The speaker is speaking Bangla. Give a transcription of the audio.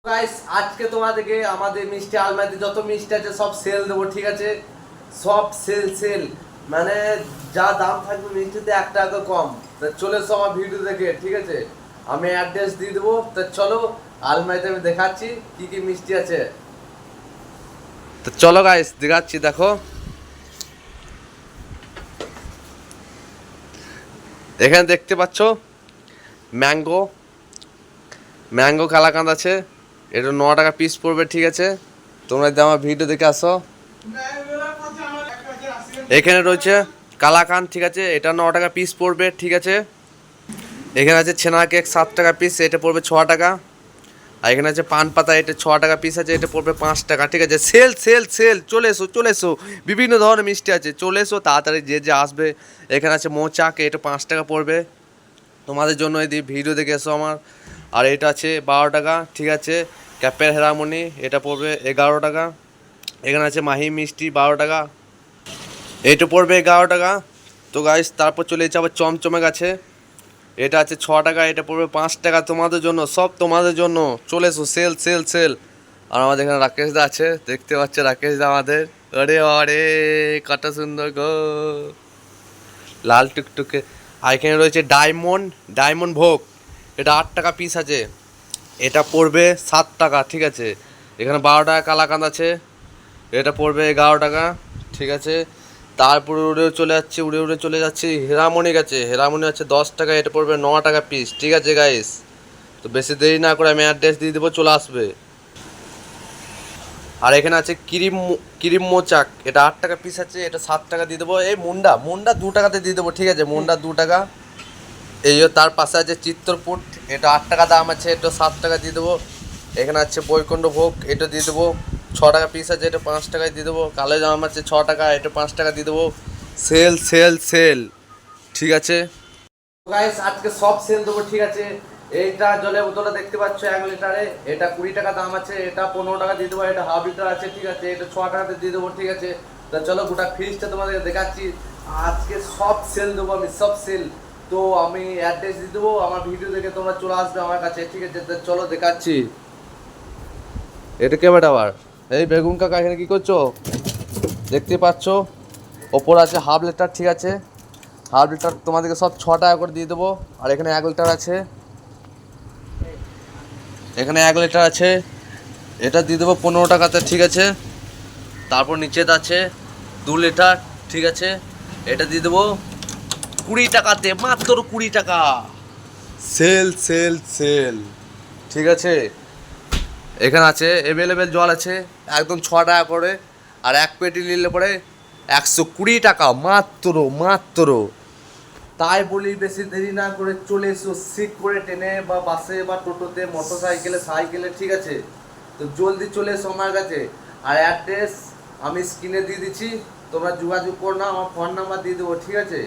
গাইস আজকে তোমাদেরকে আমাদের মিষ্টি আলমারিতে যত মিষ্টি আছে সব সেল দেবো, ঠিক আছে? সব সেল মানে যা দাম থাকবে মিষ্টিতে 1 টাকা কম। তা চলে এসো আমার ভিডিও দেখে, ঠিক আছে? আমি অ্যাড্রেস দিয়ে দেবো। তা চলো আলমারিতে আমি দেখাচ্ছি কি কি মিষ্টি আছে। তো চলো গাইস দেখাচ্ছি, দেখো এখানে দেখতে পাচ্ছ ম্যাঙ্গো ম্যাঙ্গো কালাকাঁদ আছে। এটা 9 টাকা পিস পড়বে, ঠিক আছে? তোমরা যদি আমার ভিডিও দেখে আসো। এখানে রয়েছে কালাকাঁদ, ঠিক আছে? এটা 9 টাকা পিস পড়বে, ঠিক আছে? এখানে আছে ছেনা কেক 7 টাকা পিস, এটা পড়বে 6 টাকা। আর এখানে আছে পান পাতা, এটা 6 টাকা পিস আছে, এটা পড়বে 5 টাকা, ঠিক আছে? সেল চলে এসো বিভিন্ন ধরনের মিষ্টি আছে, চলে এসো তাড়াতাড়ি যে আসবে। এখানে আছে মোচাক, এটা 5 টাকা পড়বে তোমাদের জন্য, যদি ভিডিও দেখে এসো আমার। আর এটা আছে 12 টাকা, ঠিক আছে? ক্যাপের হেরামনি, এটা পড়বে 11 টাকা। এখানে আছে মাহি মিষ্টি 12 টাকা, এটা পড়বে 11 টাকা। তো গাইস তারপর চলে যাচ্ছে আবার চমচমে গাছে, এটা আছে 6 টাকা, এটা পড়বে 5 টাকা তোমাদের জন্য, সব তোমাদের জন্য। চলে এসো সেল। আর আমাদের এখানে রাকেশ দা আছে, দেখতে পাচ্ছে রাকেশ দা আমাদের। আরে কত সুন্দর গো, লাল টুকটুকে। আর এখানে রয়েছে ডায়মন্ড ভোগ, এটা 8 টাকা পিস আছে, এটা পড়বে 7 টাকা, ঠিক আছে? এখানে 12 টাকা কালাকাঁদ আছে, এটা পড়বে 11 টাকা, ঠিক আছে? তারপরে উড়ে চলে যাচ্ছি হেরামনি গেছে, হেরামনি আছে 10 টাকা, এটা পড়বে 9 টাকা পিস, ঠিক আছে গাইস? তো বেশি দেরি না করে আমি অ্যাড্রেস দিয়ে দেবো, চলে আসবে। আর এখানে আছে ক্রিম মোচাক, এটা 8 টাকা পিস আছে, এটা 7 টাকা দিয়ে দেবো। এই মুন্ডা 2 টাকাতে দিয়ে দেবো, ঠিক আছে? মুন্ডা 2 টাকা। এই তার পাশে আছে চিত্রপুট, এটা 8 টাকা দাম আছে, এটা 7 টাকা দিয়ে দেবো। এখানে আছে বৈকুণ্ঠ ভোগ, এটা দিয়ে দেবো 6 টাকা পিস আছে, এটা 5 টাকায় দিয়ে দেবো। কালো জাম আছে 6 টাকা, এটা 5 টাকা দিয়ে দেবো। সেল, ঠিক আছে গাইস? আজকে সব সেল দেবো, ঠিক আছে? এইটা জলের বোতলে দেখতে পাচ্ছ 1 লিটারে, এটা 20 টাকা দাম আছে, এটা 15 টাকা দিয়ে দেবো। এটা হাফ লিটার আছে, ঠিক আছে? এটা 6 টাকাতে দিয়ে দেবো, ঠিক আছে? তা চলো গোটা ফ্রিজটা তোমাদের দেখাচ্ছি। আজকে সব সেল দেবো আমি, সব সেল। তো আমি অ্যাড্রেস দিয়ে দেবো, আমার ভিডিও দেখে তোমরা চলে আসবে আমার কাছে, ঠিক আছে? তো চলো দেখাচ্ছি। এটা কে বেটা আবার? এই বেগুন কাকা এখানে কি করছো? দেখতে পাচ্ছ ওপর আছে হাফ লিটার, ঠিক আছে? হাফ লিটার তোমাদেরকে সব 6 টাকা করে দিয়ে দেবো। আর এখানে 1 লিটার আছে, এখানে 1 লিটার আছে, এটা দিয়ে দেবো 15 টাকাতে, ঠিক আছে? তারপর নিচেতে আছে 2 লিটার, ঠিক আছে? এটা দিয়ে দেবো 20 টাকাতে, মাত্র 20 টাকা। সেল, ঠিক আছে? এখানে আছে অ্যাভেলেবেল জল আছে একদম 6 টাকা করে। আর 1 পেটি নিলে পরে 120 টাকা, মাত্র। তাই বলি বেশি দেরি না করে চলে এসো, সিট করে ট্রেনে বা বাসে বা টোটোতে, মোটর সাইকেলে, ঠিক আছে? তো জলদি চলে এসো আমার কাছে। আর অ্যাড্রেস আমি স্ক্রিনে দিয়ে দিচ্ছি, তোমরা যোগাযোগ করো না, আমার ফোন নাম্বার দিয়ে দেবো, ঠিক আছে?